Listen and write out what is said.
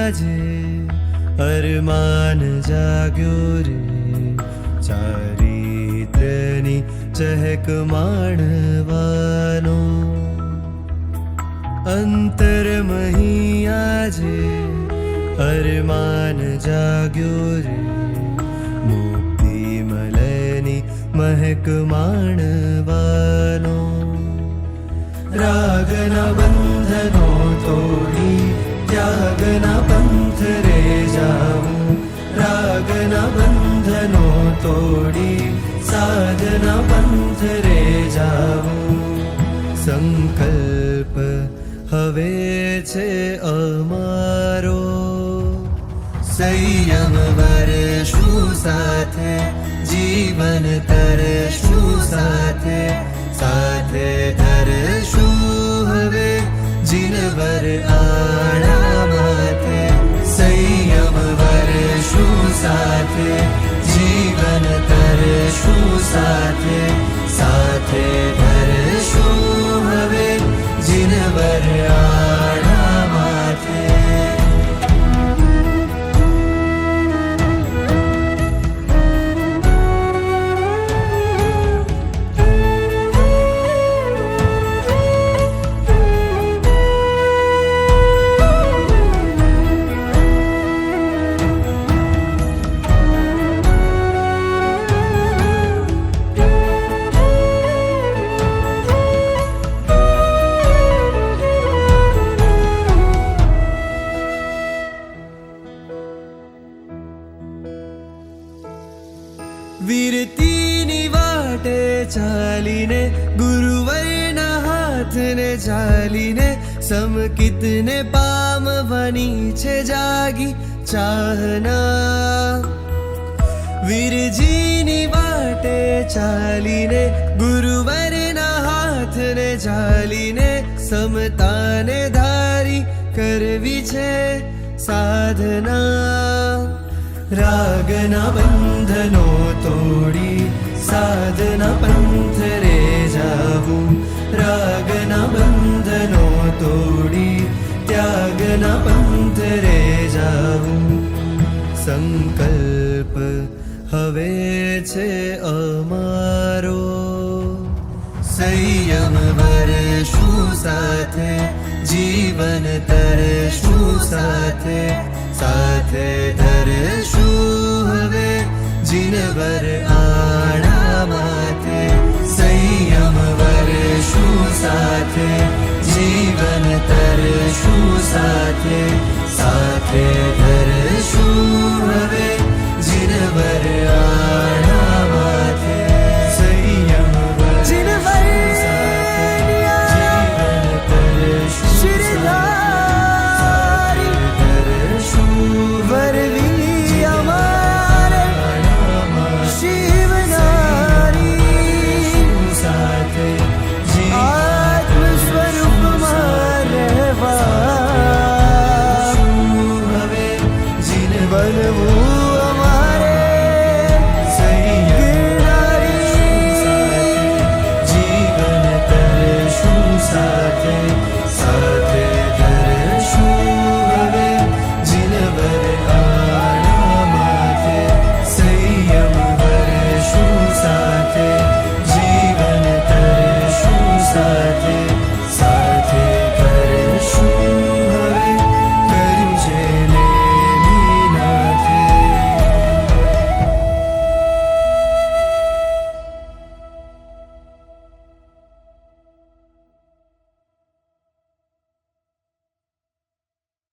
આજે અરમાન જાગ્યો રે, ચારિત્ર્યની ચહેક માણવાનો. અંતરમહી આજે અરમાન જાગ્યો રે, મુક્તિ મલયની મહેક માણવાનો. રાગના બંધનો તોડી ત્યાગના પંથ રે જાવું, રાગના બંધનો તોડી સાધના પંથ રે જાવું. સંકલ્પ હવે છે અમારો, સંયમ વરશું સાથે, જીવન તરશું સાથે, સાથે ધરશું હવે જીનવર આણા માથે. સંયમ વરશું સાથે, જીવન તરશું સાથે, સાથે ધરશું હવે જીનવર આણા માથે. વીરતીની વાટે ચાલીને, ગુરુવરના હાથને ચાલીને, સમકિતને પામવાની છે જાગી ચાહના. વીરજીની વાટે ચાલીને, ગુરુવરના હાથને ચાલીને, સમતાને ધારી કરવી છે સાધના. રાગના બંધનો તોડી સાધના પંથ રે જાવું, રાગના બંધનો તોડી ત્યાગના પંથ રે જાવું. સંકલ્પ હવે છે અમારો, સંયમ વરશું સાથે, જીવન તરશું સાથે, સાથે ધરશું હવે જીનવર આણા માથે. સંયમ વરશું સાથે, જીવન તરશું સાથે, સાથે